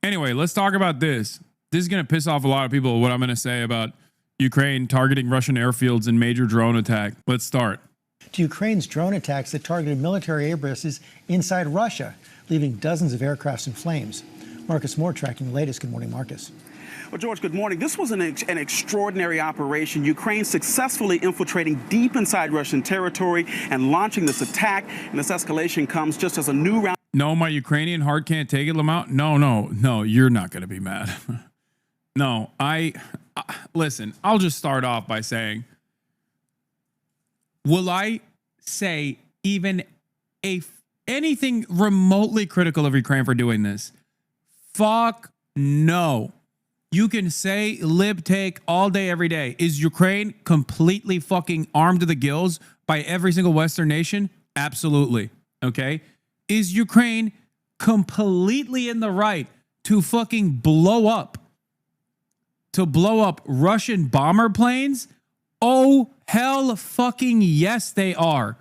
Anyway, let's talk about this. This is going to piss off a lot of people, what I'm going to say about Ukraine targeting Russian airfields in major drone attack. Let's start. To Ukraine's drone attacks that targeted military air bases inside Russia, leaving dozens of aircrafts in flames. Marcus Moore tracking the latest. Good morning, Marcus. Well, George, good morning. This was an extraordinary operation. Ukraine successfully infiltrating deep inside Russian territory and launching this attack. And this escalation comes just as a new round. No, my Ukrainian heart can't take it, Lamont. No, you're not going to be mad. No, listen, I'll just start off by saying, will I say even anything remotely critical of Ukraine for doing this? Fuck no. You can say lib take all day, every day. Is Ukraine completely fucking armed to the gills by every single Western nation? Absolutely. Okay. Is Ukraine completely in the right to fucking blow up Russian bomber planes? Oh, hell fucking yes, they are.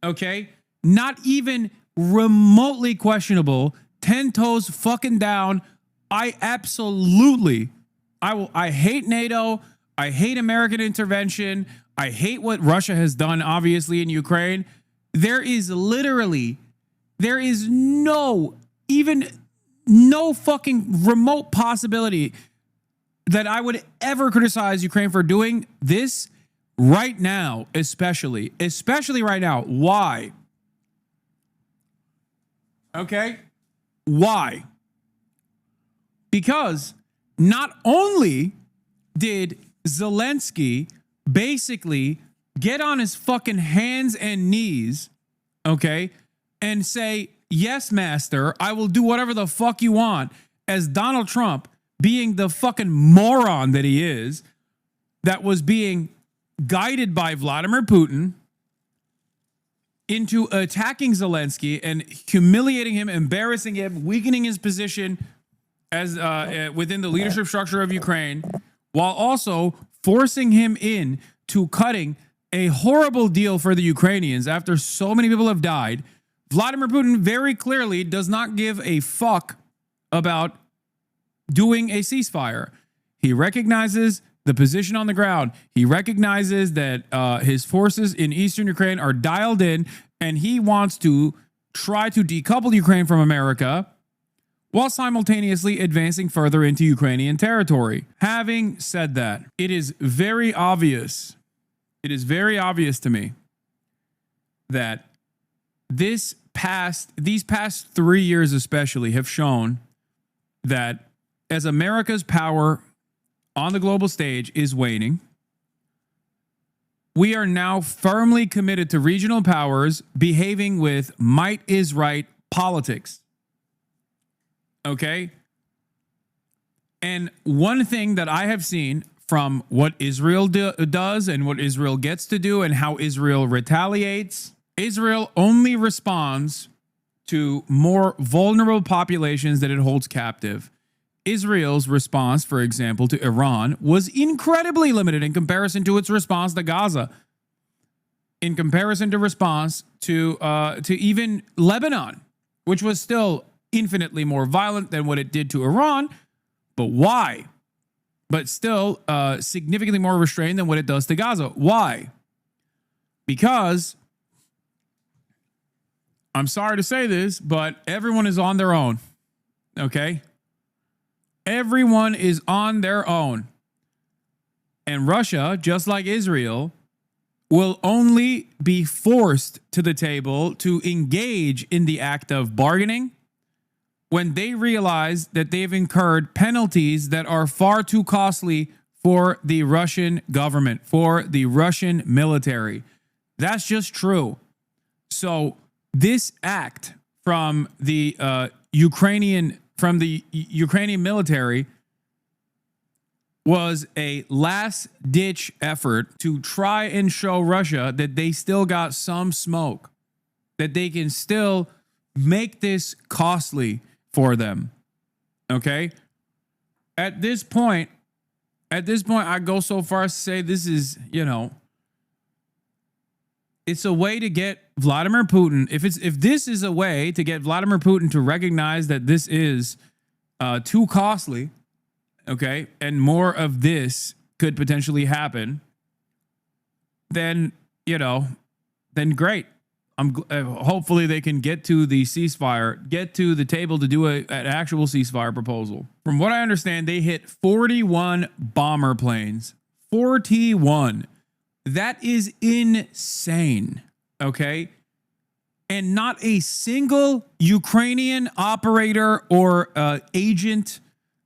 Okay. Not even remotely questionable. 10 toes fucking down. I hate NATO. I hate American intervention. I hate what Russia has done, obviously, in Ukraine. There is no fucking remote possibility that I would ever criticize Ukraine for doing this right now, especially right now. Why? Okay. Why? Because not only did Zelensky basically get on his fucking hands and knees, okay, and say, yes, master, I will do whatever the fuck you want, as Donald Trump, being the fucking moron that he is, that was being guided by Vladimir Putin into attacking Zelensky and humiliating him, embarrassing him, weakening his position as within the leadership structure of Ukraine, while also forcing him in to cutting a horrible deal for the Ukrainians after so many people have died. Vladimir Putin very clearly does not give a fuck about doing a ceasefire. He recognizes the position on the ground. He recognizes that his forces in eastern Ukraine are dialed in, and he wants to try to decouple Ukraine from America while simultaneously advancing further into Ukrainian territory. Having said that, it is very obvious to me that these past 3 years especially have shown that as America's power on the global stage is waning, we are now firmly committed to regional powers behaving with might is right politics. Okay? And one thing that I have seen from what Israel does and what Israel gets to do and how Israel retaliates, Israel only responds to more vulnerable populations that it holds captive. Israel's response, for example, to Iran was incredibly limited in comparison to its response to Gaza, in comparison to response to even Lebanon, which was still infinitely more violent than what it did to Iran. But why? But still significantly more restrained than what it does to Gaza. Why? Because, I'm sorry to say this, but everyone is on their own. Okay? Everyone is on their own. And Russia, just like Israel, will only be forced to the table to engage in the act of bargaining when they realize that they've incurred penalties that are far too costly for the Russian government, for the Russian military. That's just true. So this act from the Ukrainian military was a last-ditch effort to try and show Russia that they still got some smoke, that they can still make this costly for them. Okay? At this point, I go so far as to say this is, it's a way to get Vladimir Putin, if this is a way to get Vladimir Putin to recognize that this is too costly, okay, and more of this could potentially happen, then, then great. Hopefully they can get to the ceasefire, get to the table to do an actual ceasefire proposal. From what I understand, they hit 41 bomber planes. 41. That is insane, okay? And not a single Ukrainian operator or agent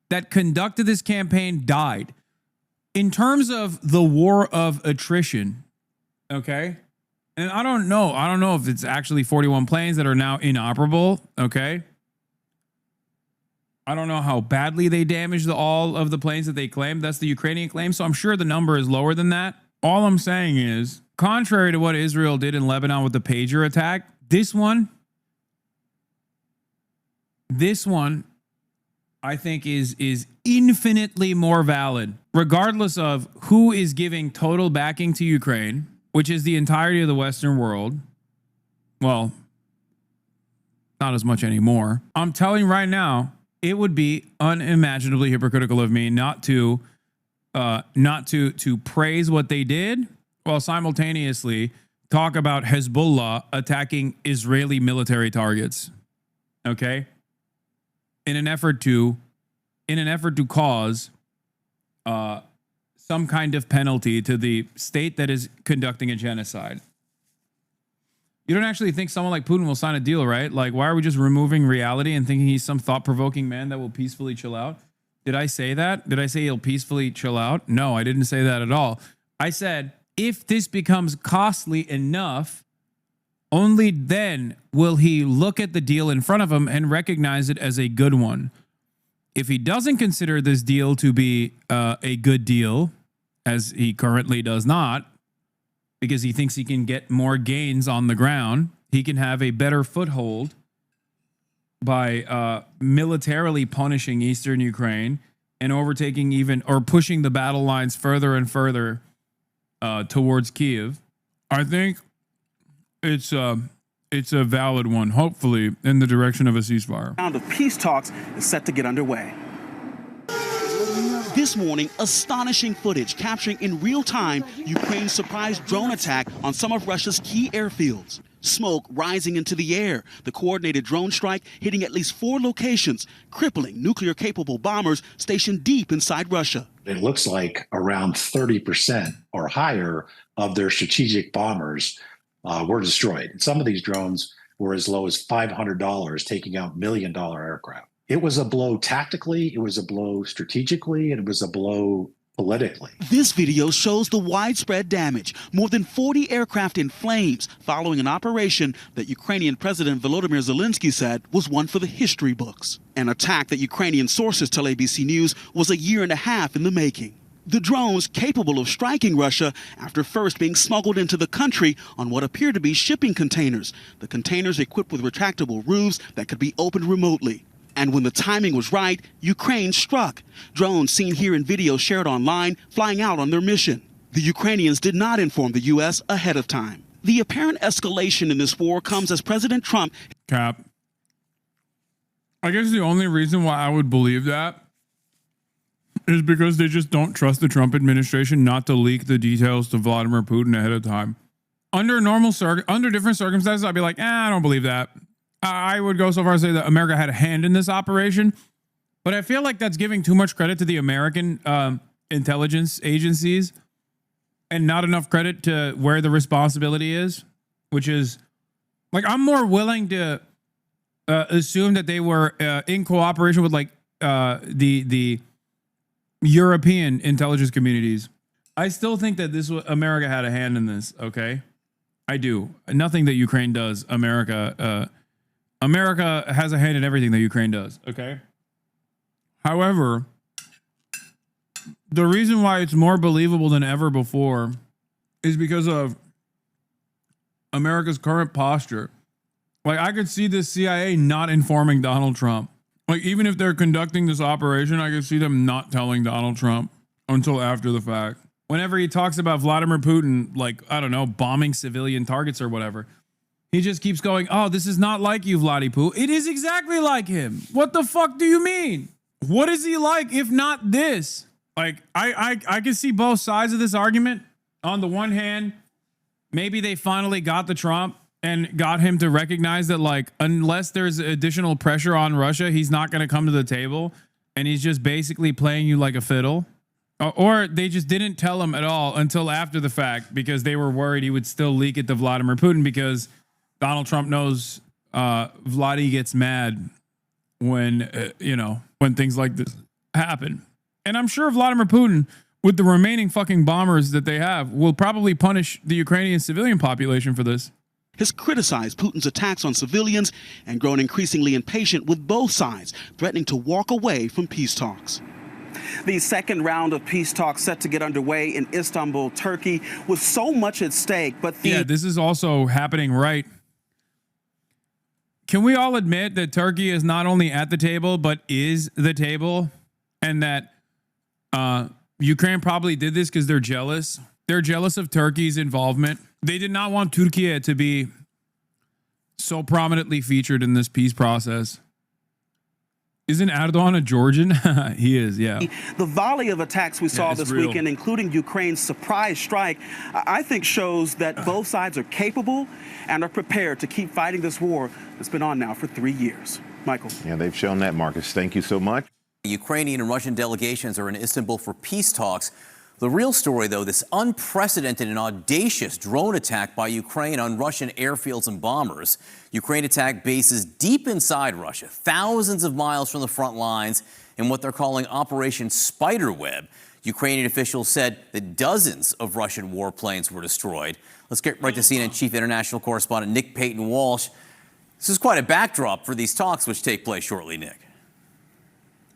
that conducted this campaign died. In terms of the war of attrition, okay? And I don't know if it's actually 41 planes that are now inoperable, okay? I don't know how badly they damaged all of the planes that they claimed. That's the Ukrainian claim, so I'm sure the number is lower than that. All I'm saying is, contrary to what Israel did in Lebanon with the pager attack, this one, I think is infinitely more valid, regardless of who is giving total backing to Ukraine, which is the entirety of the Western world. Well, not as much anymore. I'm telling you right now, it would be unimaginably hypocritical of me not to praise what they did while simultaneously talk about Hezbollah attacking Israeli military targets. Okay? In an effort to cause some kind of penalty to the state that is conducting a genocide. You don't actually think someone like Putin will sign a deal, right? Like, why are we just removing reality and thinking he's some thought-provoking man that will peacefully chill out? Did I say that? Did I say he'll peacefully chill out? No, I didn't say that at all. I said, if this becomes costly enough, only then will he look at the deal in front of him and recognize it as a good one. If he doesn't consider this deal to be a good deal, as he currently does not, because he thinks he can get more gains on the ground, he can have a better foothold by militarily punishing Eastern Ukraine and overtaking or pushing the battle lines further and further towards Kyiv. I think it's a valid one, hopefully in the direction of a ceasefire. Round of peace talks is set to get underway. This morning, astonishing footage capturing in real time Ukraine's surprise drone attack on some of Russia's key airfields. Smoke rising into the air, the coordinated drone strike hitting at least 4 locations, crippling nuclear-capable bombers stationed deep inside Russia. It looks like around 30% or higher of their strategic bombers were destroyed. Some of these drones were as low as $500, taking out $1 million aircraft. It was a blow tactically, it was a blow strategically, and it was a blow politically. This video shows the widespread damage. More than 40 aircraft in flames following an operation that Ukrainian President Volodymyr Zelensky said was one for the history books. An attack that Ukrainian sources tell ABC News was a year and a half in the making. The drones capable of striking Russia after first being smuggled into the country on what appear to be shipping containers. The containers equipped with retractable roofs that could be opened remotely. And when the timing was right, Ukraine struck. Drones seen here in video shared online flying out on their mission. The Ukrainians did not inform the U.S. ahead of time. The apparent escalation in this war comes as President Trump... Cap. I guess the only reason why I would believe that is because they just don't trust the Trump administration not to leak the details to Vladimir Putin ahead of time. Under different circumstances, I'd be like, I don't believe that. I would go so far as to say that America had a hand in this operation, but I feel like that's giving too much credit to the American intelligence agencies and not enough credit to where the responsibility is, which is like, I'm more willing to assume that they were in cooperation with like the European intelligence communities. I still think that America had a hand in this. Okay, I do. Nothing that Ukraine does, America has a hand in everything that Ukraine does. Okay. However, the reason why it's more believable than ever before is because of America's current posture. Like, I could see the CIA not informing Donald Trump. Like, even if they're conducting this operation, I could see them not telling Donald Trump until after the fact. Whenever he talks about Vladimir Putin, like, I don't know, bombing civilian targets or whatever, he just keeps going, oh, this is not like you, Vladdy Poo. It is exactly like him. What the fuck do you mean? What is he like if not this? Like, I can see both sides of this argument. On the one hand, maybe they finally got the Trump and got him to recognize that, like, unless there's additional pressure on Russia, he's not going to come to the table, and he's just basically playing you like a fiddle. Or they just didn't tell him at all until after the fact because they were worried he would still leak it to Vladimir Putin, because Donald Trump knows Vladdy gets mad when, when things like this happen. And I'm sure Vladimir Putin, with the remaining fucking bombers that they have, will probably punish the Ukrainian civilian population for this. Has criticized Putin's attacks on civilians and grown increasingly impatient with both sides, threatening to walk away from peace talks. The second round of peace talks set to get underway in Istanbul, Turkey, with so much at stake. But this is also happening right. Can we all admit that Turkey is not only at the table, but is the table, and that Ukraine probably did this because they're jealous? They're jealous of Turkey's involvement. They did not want Turkey to be so prominently featured in this peace process. Isn't Erdogan a Georgian? He is, yeah. The volley of attacks we saw this weekend, including Ukraine's surprise strike, I think shows that both sides are capable and are prepared to keep fighting this war that's been on now for 3 years. Michael. Yeah, they've shown that, Marcus. Thank you so much. Ukrainian and Russian delegations are in Istanbul for peace talks. The real story, though, this unprecedented and audacious drone attack by Ukraine on Russian airfields and bombers. Ukraine attacked bases deep inside Russia, thousands of miles from the front lines, in what they're calling Operation Spiderweb. Ukrainian officials said that dozens of Russian warplanes were destroyed. Let's get right to CNN chief international correspondent Nick Payton-Walsh. This is quite a backdrop for these talks, which take place shortly, Nick.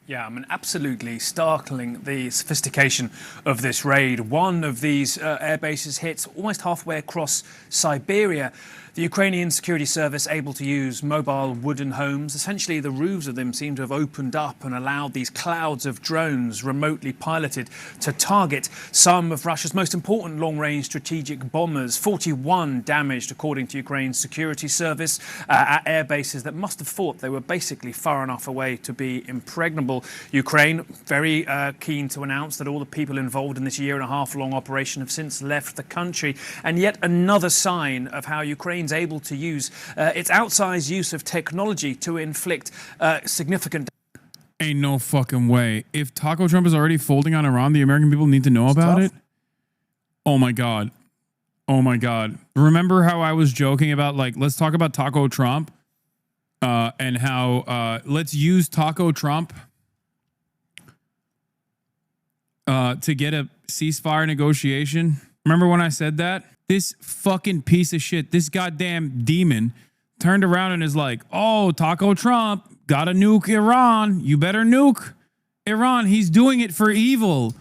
Yeah, I mean, absolutely startling, the sophistication of this raid. One of these air bases hits almost halfway across Siberia. The Ukrainian security service able to use mobile wooden homes. Essentially, the roofs of them seem to have opened up and allowed these clouds of drones remotely piloted to target some of Russia's most important long-range strategic bombers. 41 damaged, according to Ukraine's security service, at air bases that must have thought they were basically far enough away to be impregnable. Ukraine very keen to announce that all the people involved in this year-and-a-half-long operation have since left the country. And yet another sign of how Ukraine able to use its outsized use of technology to inflict significant. Ain't no fucking way. If Taco Trump is already folding on Iran, the American people need to know about it. Oh my God. Oh my God. Remember how I was joking about, like, let's talk about Taco Trump and how let's use Taco Trump to get a ceasefire negotiation. Remember when I said that? This fucking piece of shit, this goddamn demon, turned around and is like, oh, Taco Trump, gotta nuke Iran. You better nuke Iran. He's doing it for evil.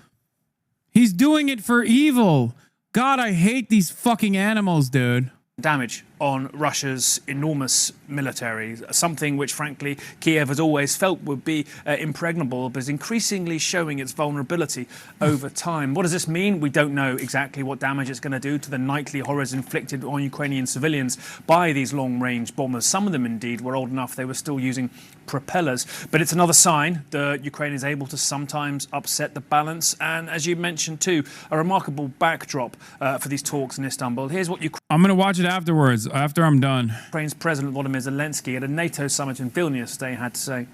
He's doing it for evil. God, I hate these fucking animals, dude. Damage on Russia's enormous military, something which, frankly, Kiev has always felt would be impregnable, but is increasingly showing its vulnerability over time. What does this mean? We don't know exactly what damage it's going to do to the nightly horrors inflicted on Ukrainian civilians by these long-range bombers. Some of them, indeed, were old enough they were still using propellers. But it's another sign that Ukraine is able to sometimes upset the balance. And as you mentioned, too, a remarkable backdrop for these talks in Istanbul. Here's what I'm going to watch it afterwards, after I'm done. Ukraine's President Volodymyr Zelensky at a NATO summit in Vilnius today had to say.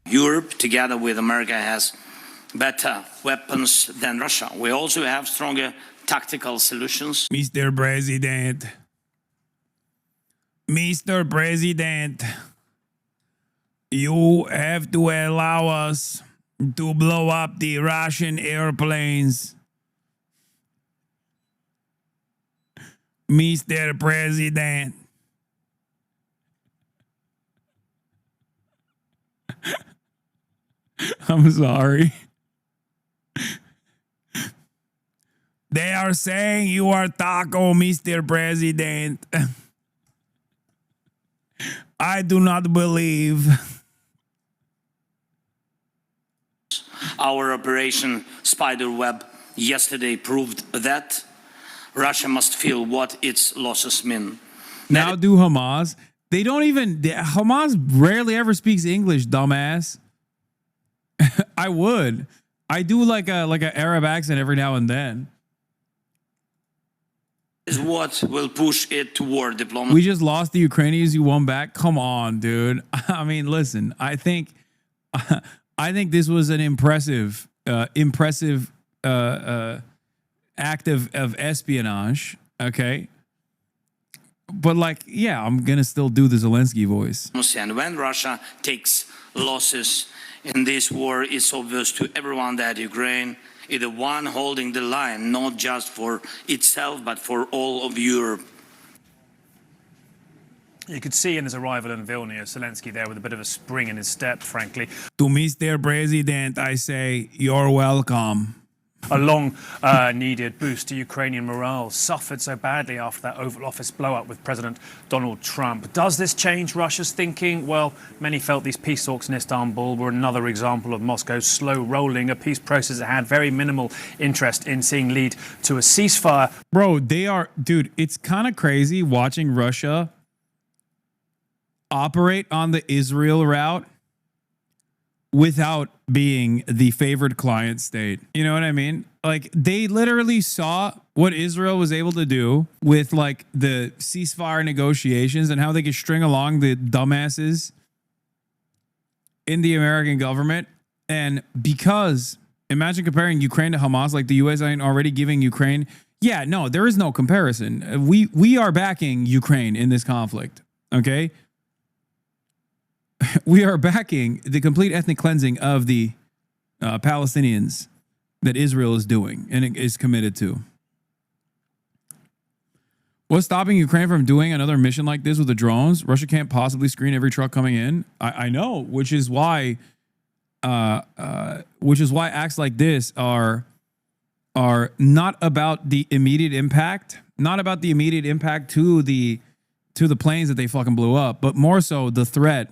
Europe, together with America, has better weapons than Russia. We also have stronger tactical solutions. Mr. President. Mr. President, you have to allow us to blow up the Russian airplanes. Mr. President. I'm sorry. They are saying you are Taco, Mr. President. I do not believe. Our Operation Spiderweb yesterday proved that Russia must feel what its losses mean. Now do Hamas. They don't even. Hamas rarely ever speaks English, dumbass. I would. I do like a Arab accent every now and then. Is what will push it toward diplomacy. We just lost the Ukrainians. You won back. Come on, dude. I mean, listen. I think this was an impressive act of espionage. Okay, but like, yeah, I'm gonna still do the Zelensky voice. And when Russia takes losses in this war, it's obvious to everyone that Ukraine is the one holding the line, not just for itself, but for all of Europe. You could see in his arrival in Vilnius, Zelensky there with a bit of a spring in his step, frankly. To Mr. President, I say, you're welcome. A long needed boost to Ukrainian morale, suffered so badly after that Oval Office blow-up with President Donald Trump. Does this change Russia's thinking? Well, many felt these peace talks in Istanbul were another example of Moscow's slow rolling, a peace process that had very minimal interest in seeing lead to a ceasefire. Bro, dude, it's kind of crazy watching Russia operate on the Israel route without being the favored client state. You know what I mean? Like, they literally saw what Israel was able to do with like the ceasefire negotiations and how they could string along the dumbasses in the American government. And because imagine comparing Ukraine to Hamas, like the US ain't already giving Ukraine. Yeah, no, there is no comparison. We are backing Ukraine in this conflict. Okay. We are backing the complete ethnic cleansing of the Palestinians that Israel is doing and is committed to. What's stopping Ukraine from doing another mission like this with the drones? Russia can't possibly screen every truck coming in. I know, which is why acts like this are not about the immediate impact, to the planes that they fucking blew up, but more so the threat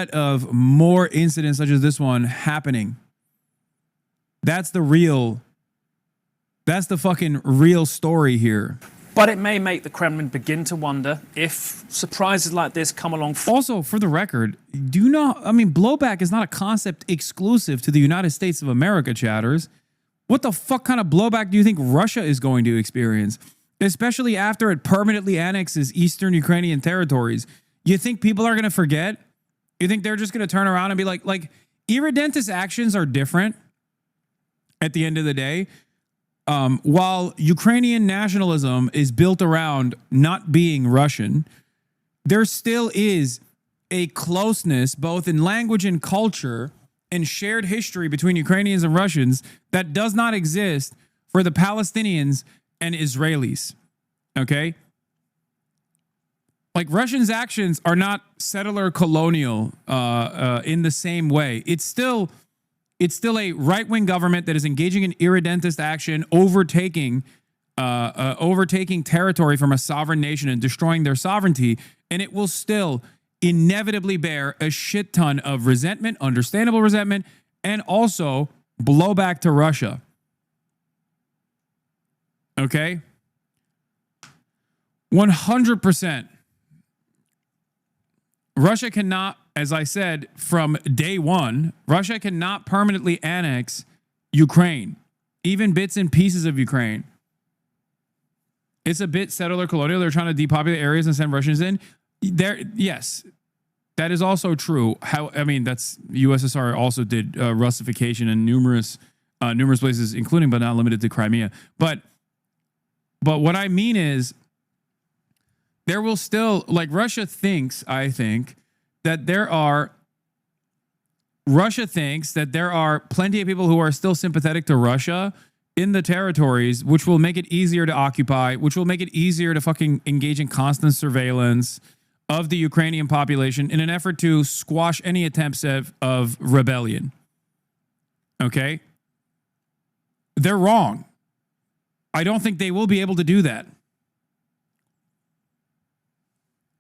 of more incidents such as this one happening. That's the fucking real story here. But it may make the Kremlin begin to wonder if surprises like this come along. Also, for the record, blowback is not a concept exclusive to the United States of America, chatters. What the fuck kind of blowback do you think Russia is going to experience? Especially after it permanently annexes eastern Ukrainian territories. You think people are going to forget? You think they're just going to turn around and be like irredentist actions are different at the end of the day. While Ukrainian nationalism is built around not being Russian, there still is a closeness both in language and culture and shared history between Ukrainians and Russians that does not exist for the Palestinians and Israelis. Okay? Like, Russians' actions are not settler colonial in the same way. It's still a right-wing government that is engaging in irredentist action, overtaking territory from a sovereign nation and destroying their sovereignty, and it will still inevitably bear a shit ton of resentment, understandable resentment, and also blowback to Russia. Okay? 100%. Russia cannot, as I said, from day one, Russia cannot permanently annex Ukraine, even bits and pieces of Ukraine. It's a bit settler colonial. They're trying to depopulate areas and send Russians in. Yes, that is also true. That's USSR also did Russification in numerous places, including but not limited to Crimea. But what I mean is, there will still, like, Russia thinks that there are plenty of people who are still sympathetic to Russia in the territories, which will make it easier to occupy, which will make it easier to fucking engage in constant surveillance of the Ukrainian population in an effort to squash any attempts of rebellion. Okay? They're wrong. I don't think they will be able to do that.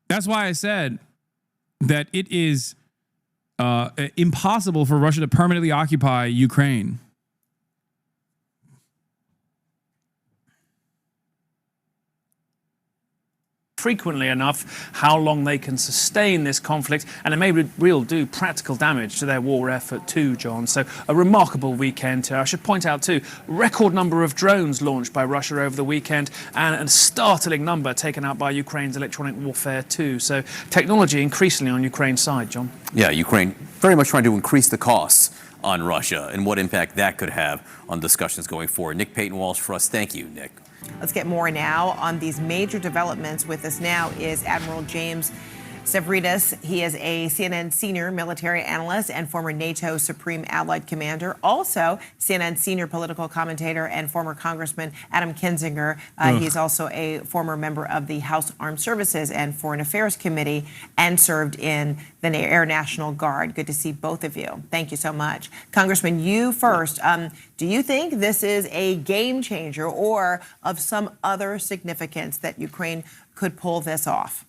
That's why I said that it is impossible for Russia to permanently occupy Ukraine. frequently enough how long they can sustain this conflict, and it may do practical damage to their war effort too, John. So a remarkable weekend here. I should point out too, record number of drones launched by Russia over the weekend, and a startling number taken out by Ukraine's electronic warfare too. So technology increasingly on Ukraine's side, John. Yeah, Ukraine very much trying to increase the costs on Russia and what impact that could have on discussions going forward. Nick Payton-Walsh for us. Thank you, Nick. Let's get more now on these major developments. With us now is Admiral James Stavridis. He is a CNN senior military analyst and former NATO Supreme Allied Commander. Also, CNN senior political commentator and former Congressman Adam Kinzinger. He's also a former member of the House Armed Services and Foreign Affairs Committee and served in the Air National Guard. Good to see both of you. Thank you so much. Congressman, you first. Do you think this is a game changer or of some other significance that Ukraine could pull this off?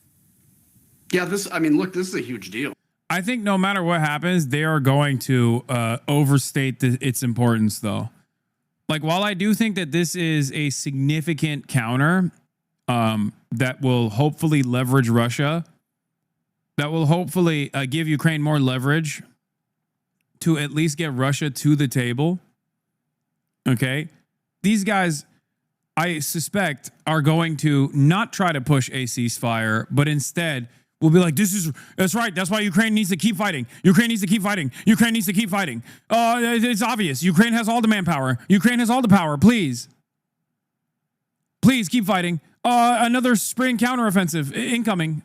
Yeah, look, this is a huge deal. I think no matter what happens, they are going to overstate its importance, though. Like, while I do think that this is a significant counter that will hopefully leverage Russia, that will hopefully give Ukraine more leverage to at least get Russia to the table. Okay, these guys, I suspect, are going to not try to push a ceasefire, but instead will be like, that's right. That's why Ukraine needs to keep fighting. Ukraine needs to keep fighting. Ukraine needs to keep fighting. It's obvious. Ukraine has all the manpower. Ukraine has all the power. Please keep fighting. Another spring counteroffensive incoming.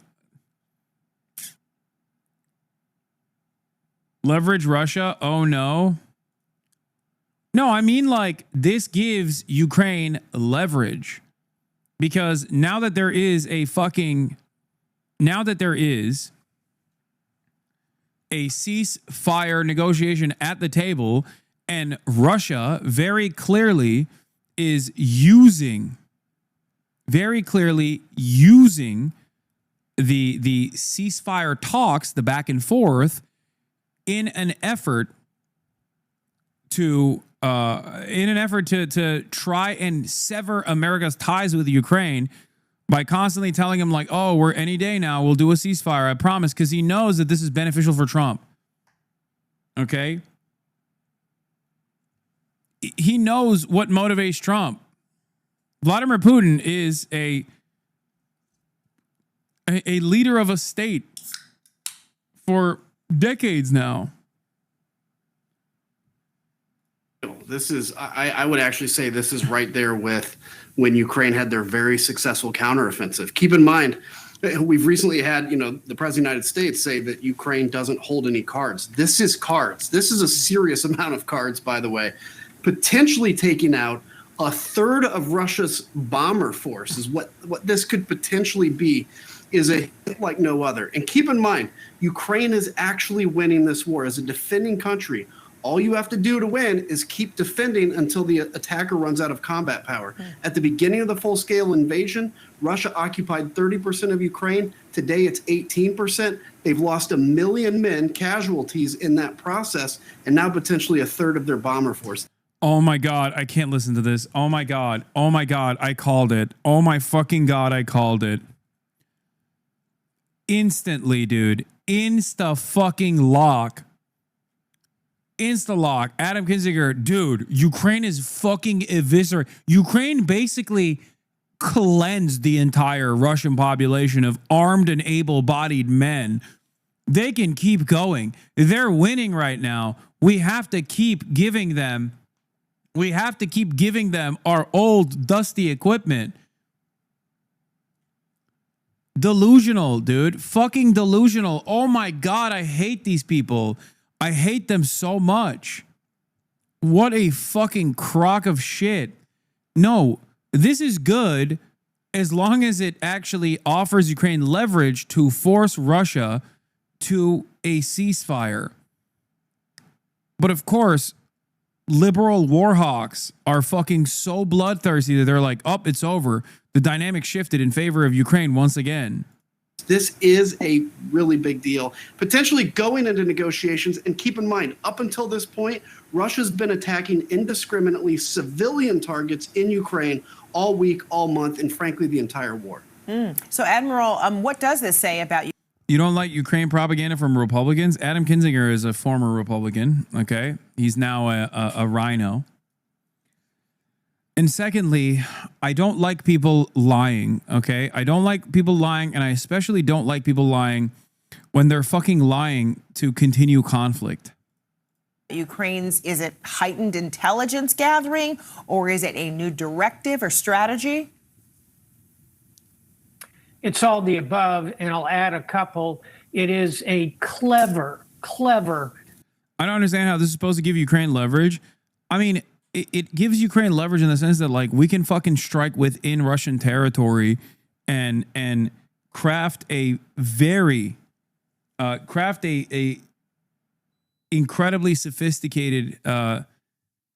Leverage Russia. Oh no. No, I mean, like, this gives Ukraine leverage because now that there is a ceasefire negotiation at the table, and Russia very clearly is using the ceasefire talks, the back and forth, in an effort to try and sever America's ties with Ukraine by constantly telling him, like, oh, we're any day now, we'll do a ceasefire, I promise, because he knows that this is beneficial for Trump. Okay? He knows what motivates Trump. Vladimir Putin is a leader of a state for decades now. This is, I would actually say this is right there with when Ukraine had their very successful counteroffensive. Keep in mind, we've recently had, the President of the United States say that Ukraine doesn't hold any cards. This is cards. This is a serious amount of cards, by the way. Potentially taking out a third of Russia's bomber force is what this could potentially be, is a hit like no other. And keep in mind, Ukraine is actually winning this war as a defending country. All you have to do to win is keep defending until the attacker runs out of combat power. At the beginning of the full-scale invasion, Russia occupied 30% of Ukraine. Today, it's 18%. They've lost 1 million men, casualties in that process, and now potentially a third of their bomber force. Oh my God, I can't listen to this. Oh my God, I called it. Oh my fucking God, I called it. Instantly, dude. Insta-lock. Adam Kinzinger, dude, Ukraine is fucking eviscerated. Ukraine basically cleansed the entire Russian population of armed and able-bodied men. They can keep going. They're winning right now. We have to keep giving them our old dusty equipment. Delusional, dude. Fucking delusional. Oh my God, I hate these people. I hate them so much. What a fucking crock of shit. No, this is good as long as it actually offers Ukraine leverage to force Russia to a ceasefire. But of course, liberal war hawks are fucking so bloodthirsty that they're like, oh, it's over. The dynamic shifted in favor of Ukraine once again. This is a really big deal, potentially going into negotiations. And keep in mind, up until this point, Russia's been attacking indiscriminately civilian targets in Ukraine all week, all month, and frankly, the entire war. So, Admiral, what does this say about you? You don't like Ukraine propaganda from Republicans? Adam Kinzinger is a former Republican, okay? He's now a rhino. And secondly, I don't like people lying, okay? I don't like people lying, and I especially don't like people lying when they're fucking lying to continue conflict. Ukraine's, is it heightened intelligence gathering, or is it a new directive or strategy? It's all the above, and I'll add a couple. It is a clever. I don't understand how this is supposed to give Ukraine leverage. I mean, it gives Ukraine leverage in the sense that, like, we can fucking strike within Russian territory and craft a very incredibly sophisticated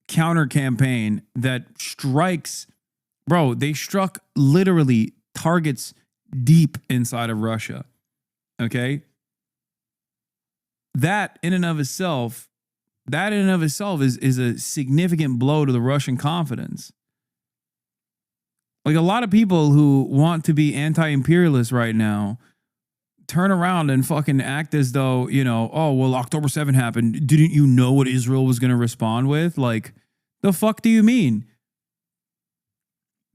counter campaign that strikes, bro. They struck literally targets deep inside of Russia. Okay. That in and of itself is a significant blow to the Russian confidence. Like, a lot of people who want to be anti-imperialist right now turn around and fucking act as though, you know, oh, well, October 7th happened. Didn't you know what Israel was going to respond with? Like, the fuck do you mean?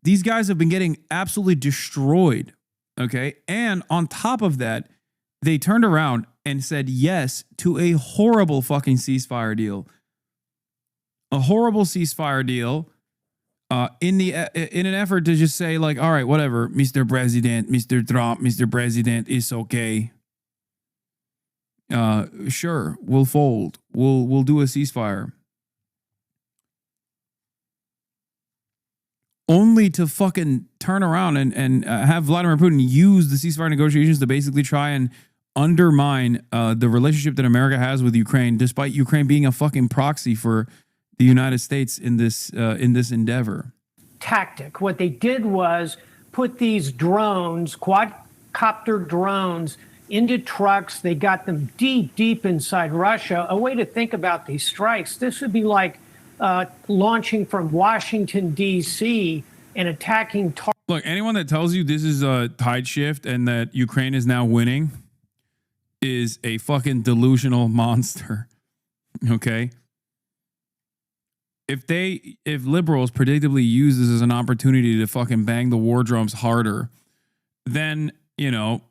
These guys have been getting absolutely destroyed. Okay. And on top of that, they turned around and said yes to a horrible fucking ceasefire deal. A horrible ceasefire deal in an effort to just say, like, all right, whatever, Mr. President, Mr. Trump, Mr. President, it's okay. Sure, we'll fold. We'll do a ceasefire. Only to fucking turn around and have Vladimir Putin use the ceasefire negotiations to basically try and undermine the relationship that America has with Ukraine, despite Ukraine being a fucking proxy for the United States in this endeavor. Tactic. What they did was put these drones, quadcopter drones, into trucks. They got them deep inside Russia. A way to think about these strikes, this would be like launching from Washington, D.C. and attacking. Look, anyone that tells you this is a tide shift and that Ukraine is now winning is a fucking delusional monster. Okay? If liberals predictably use this as an opportunity to fucking bang the war drums harder, then, you know,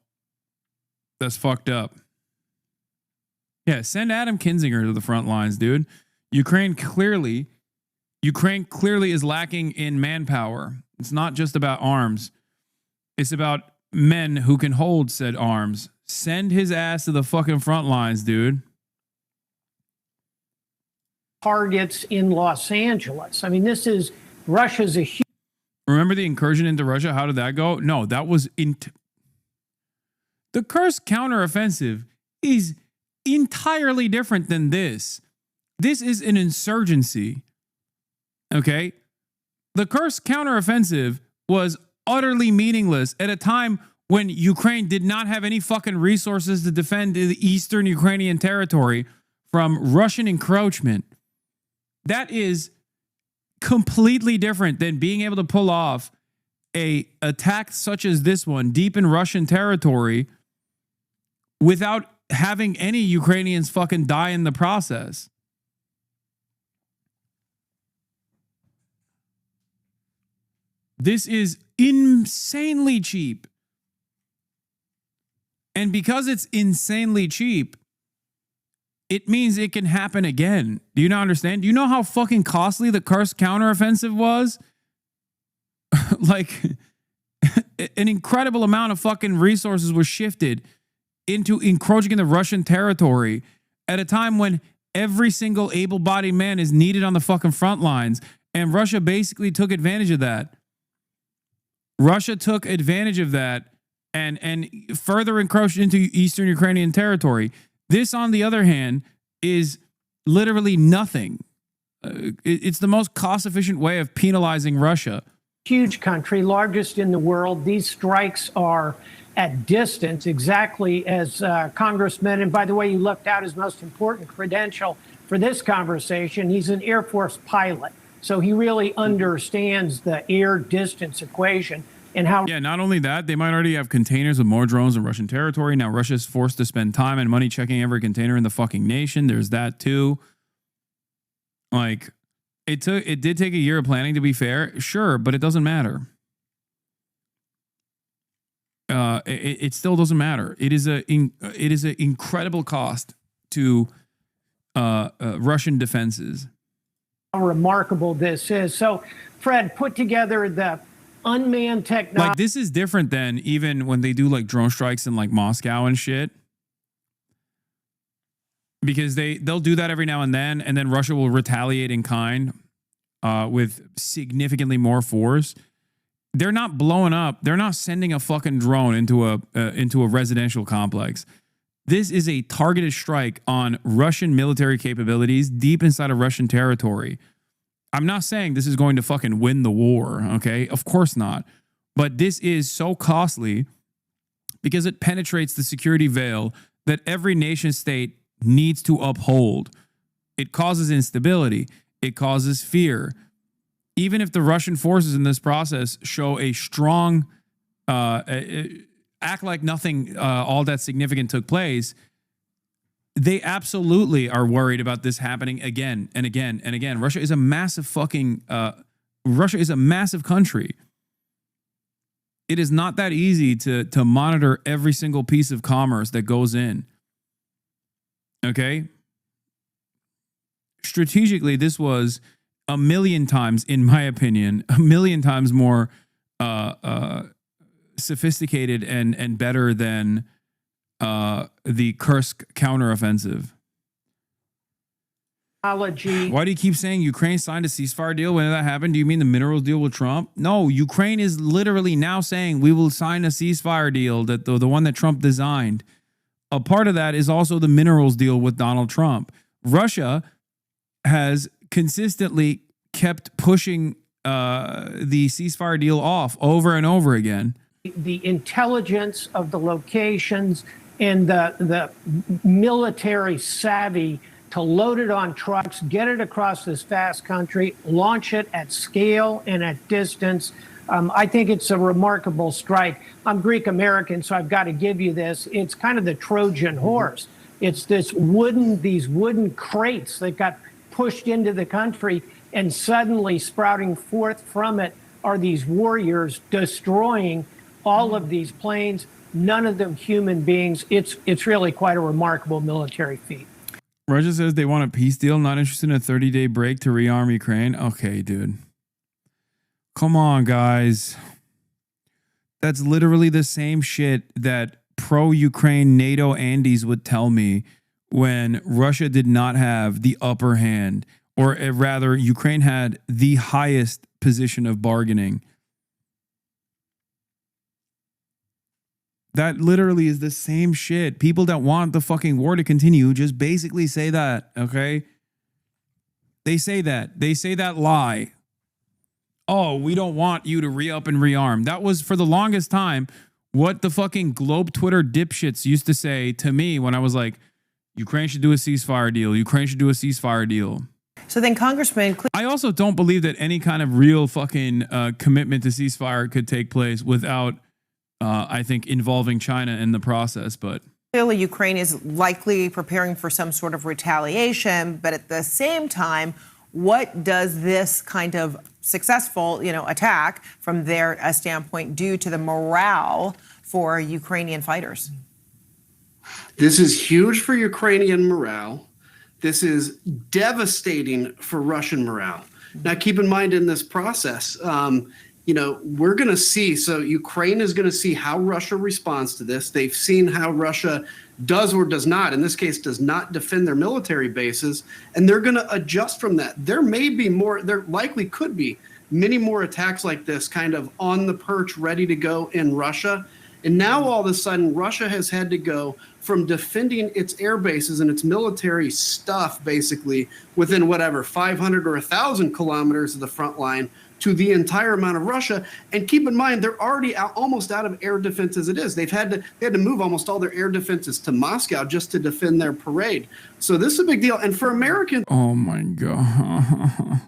that's fucked up. Yeah, send Adam Kinzinger to the front lines, dude. Ukraine clearly is lacking in manpower. It's not just about arms. It's about men who can hold said arms. Send his ass to the fucking front lines, dude. Targets in Los Angeles. I mean, Russia's a huge. Remember the incursion into Russia? How did that go? No, that was the Kursk counteroffensive is entirely different than this. This is an insurgency. Okay? The Kursk counteroffensive was utterly meaningless at a time when Ukraine did not have any fucking resources to defend the eastern Ukrainian territory from Russian encroachment. That is completely different than being able to pull off a attack such as this one deep in Russian territory without having any Ukrainians fucking die in the process. This is insanely cheap. And because it's insanely cheap, it means it can happen again. Do you not understand? Do you know how fucking costly the Kursk counteroffensive was? Like, an incredible amount of fucking resources was shifted into encroaching in the Russian territory at a time when every single able-bodied man is needed on the fucking front lines. And Russia basically took advantage of that. Russia took advantage of that and further encroached into eastern Ukrainian territory. This, on the other hand, is literally nothing. It's the most cost-efficient way of penalizing Russia. Huge country, largest in the world. These strikes are at distance, exactly as Congressman, and by the way, you left out his most important credential for this conversation. He's an Air Force pilot, so he really understands the air distance equation. and how Yeah, not only that, they might already have containers with more drones in Russian territory. Now Russia's forced to spend time and money checking every container in the fucking nation. There's that too. Like, it did take a year of planning, to be fair. Sure, but it doesn't matter. It still doesn't matter. It is an incredible cost to Russian defenses. how remarkable this is. So, Fred, put together the unmanned technology. Like, this is different than even when they do like drone strikes in like Moscow and shit. Because they'll do that every now and then Russia will retaliate in kind with significantly more force. They're not blowing up. They're not sending a fucking drone into a residential complex. This is a targeted strike on Russian military capabilities deep inside of Russian territory. I'm not saying this is going to fucking win the war, okay? Of course not. But this is so costly because it penetrates the security veil that every nation state needs to uphold. It causes instability. It causes fear. Even if the Russian forces in this process show a strong, act like nothing all that significant took place, they absolutely are worried about this happening again and again and again. Russia is a massive Russia is a massive country. It is not that easy to monitor every single piece of commerce that goes in. Okay? Strategically, this was a million times, in my opinion, a million times more sophisticated and better than the Kursk counteroffensive. Why do you keep saying Ukraine signed a ceasefire deal? When did that happen? Do you mean the minerals deal with Trump? No, Ukraine is literally now saying we will sign a ceasefire deal, that the one that Trump designed. A part of that is also the minerals deal with Donald Trump. Russia has consistently kept pushing the ceasefire deal off over and over again. The intelligence of the locations and the military savvy to load it on trucks, get it across this vast country, launch it at scale and at distance. I think it's a remarkable strike. I'm Greek American, so I've got to give you this. It's kind of the Trojan horse. It's these wooden crates that got pushed into the country, and suddenly sprouting forth from it are these warriors destroying all of these planes, none of them human beings. It's really quite a remarkable military feat. Russia says they want a peace deal, not interested in a 30-day break to rearm Ukraine. Okay, dude. Come on, guys. That's literally the same shit that pro-Ukraine NATO Andes would tell me when Russia did not have the upper hand, or rather, Ukraine had the highest position of bargaining. That literally is the same shit. People that want the fucking war to continue just basically say that, okay? They say that. They say that lie. Oh, we don't want you to re-up and rearm. That was, for the longest time, what the fucking Globe Twitter dipshits used to say to me when I was like, Ukraine should do a ceasefire deal. Ukraine should do a ceasefire deal. So then, Congressman, I also don't believe that any kind of real fucking commitment to ceasefire could take place without, I think, involving China in the process. But clearly, Ukraine is likely preparing for some sort of retaliation. But at the same time, what does this kind of successful, attack from their standpoint do to the morale for Ukrainian fighters? This is huge for Ukrainian morale. This is devastating for Russian morale. Now, keep in mind in this process, we're going to see, so Ukraine is going to see how Russia responds to this. They've seen how Russia does or does not, in this case, does not defend their military bases, and they're going to adjust from that. There may be more, there likely could be many more attacks like this kind of on the perch, ready to go in Russia. And now all of a sudden, Russia has had to go from defending its air bases and its military stuff, basically, within 500 or 1,000 kilometers of the front line to the entire amount of Russia. And keep in mind, they're already almost out of air defense as it is. They had to move almost all their air defenses to Moscow just to defend their parade. So this is a big deal. And for Americans... Oh, my God.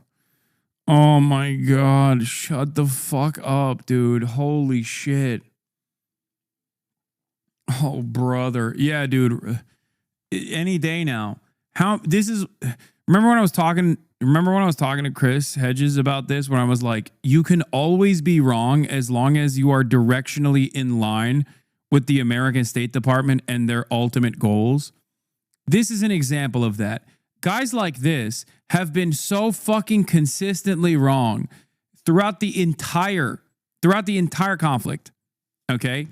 Oh my God. Shut the fuck up, dude. Holy shit. Oh, brother. Yeah, dude. Any day now. Remember when I was talking to Chris Hedges about this, when I was like, you can always be wrong as long as you are directionally in line with the American State Department and their ultimate goals. This is an example of that. Guys like this have been so fucking consistently wrong throughout the entire conflict. Okay?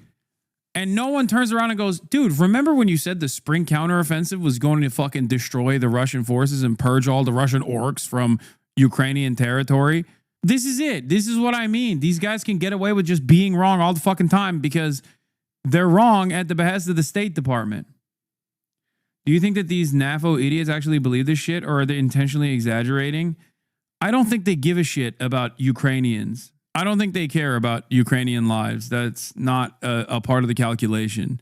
And no one turns around and goes, dude, remember when you said the spring counteroffensive was going to fucking destroy the Russian forces and purge all the Russian orcs from Ukrainian territory? This is it. This is what I mean. These guys can get away with just being wrong all the fucking time because they're wrong at the behest of the State Department. Do you think that these NAFO idiots actually believe this shit, or are they intentionally exaggerating? I don't think they give a shit about Ukrainians. I don't think they care about Ukrainian lives. That's not a part of the calculation.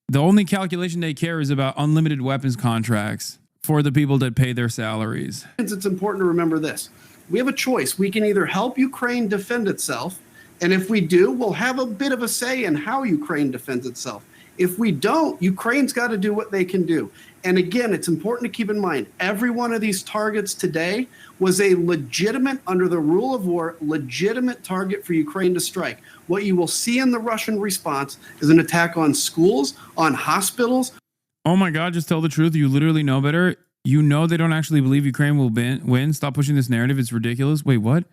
The only calculation they care is about unlimited weapons contracts for the people that pay their salaries. It's important to remember this. We have a choice. We can either help Ukraine defend itself, and if we do, we'll have a bit of a say in how Ukraine defends itself. If we don't, Ukraine's got to do what they can do. And again, it's important to keep in mind, every one of these targets today was a legitimate, under the rule of war, legitimate target for Ukraine to strike. What you will see in the Russian response is an attack on schools, on hospitals. Oh my God, just tell the truth. You literally know better. You know they don't actually believe Ukraine will win. Stop pushing this narrative. It's ridiculous. Wait, what?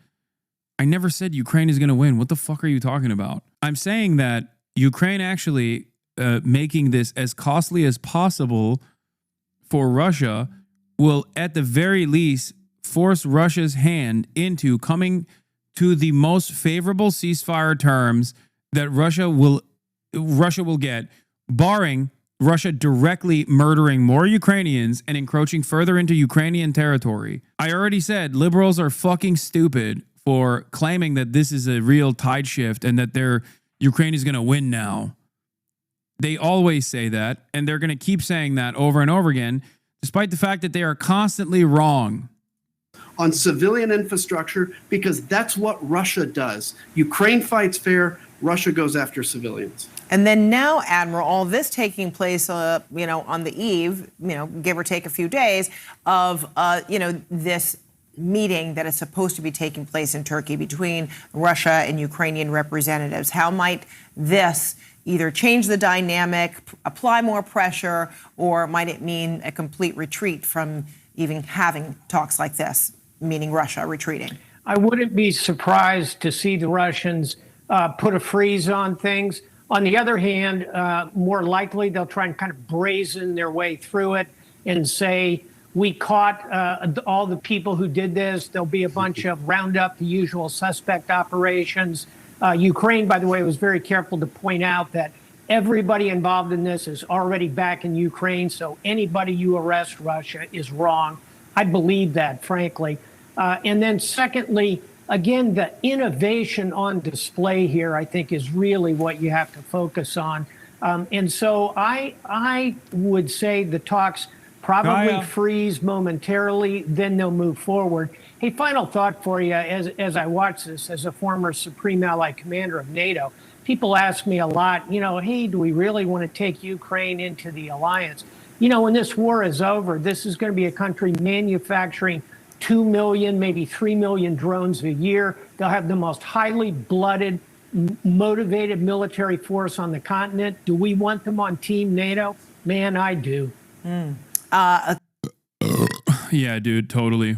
I never said Ukraine is going to win. What the fuck are you talking about? I'm saying that Ukraine actually making this as costly as possible for Russia will at the very least force Russia's hand into coming to the most favorable ceasefire terms that Russia will get, barring Russia directly murdering more Ukrainians and encroaching further into Ukrainian territory. I already said liberals are fucking stupid for claiming that this is a real tide shift and that Ukraine is going to win now. They always say that, and they're going to keep saying that over and over again, despite the fact that they are constantly wrong. On civilian infrastructure, because that's what Russia does. Ukraine fights fair, Russia goes after civilians. And then now, Admiral, all this taking place, on the eve, give or take a few days of, this meeting that is supposed to be taking place in Turkey between Russia and Ukrainian representatives. How might this either change the dynamic, apply more pressure, or might it mean a complete retreat from even having talks like this, meaning Russia retreating? I wouldn't be surprised to see the Russians put a freeze on things. On the other hand, more likely they'll try and kind of brazen their way through it and say, we caught all the people who did this. There'll be a bunch of round up the usual suspect operations. Ukraine, by the way, was very careful to point out that everybody involved in this is already back in Ukraine. So anybody you arrest, Russia, is wrong. I believe that, frankly. And then secondly, again, the innovation on display here, I think, is really what you have to focus on. And so I would say the talks probably freeze momentarily, then they'll move forward. Hey, final thought for you as I watch this as a former Supreme Allied Commander of NATO. People ask me a lot, hey, do we really want to take Ukraine into the alliance? When this war is over, this is going to be a country manufacturing 2 million, maybe 3 million drones a year. They'll have the most highly blooded, motivated military force on the continent. Do we want them on Team NATO? Man, I do. Yeah, dude, totally.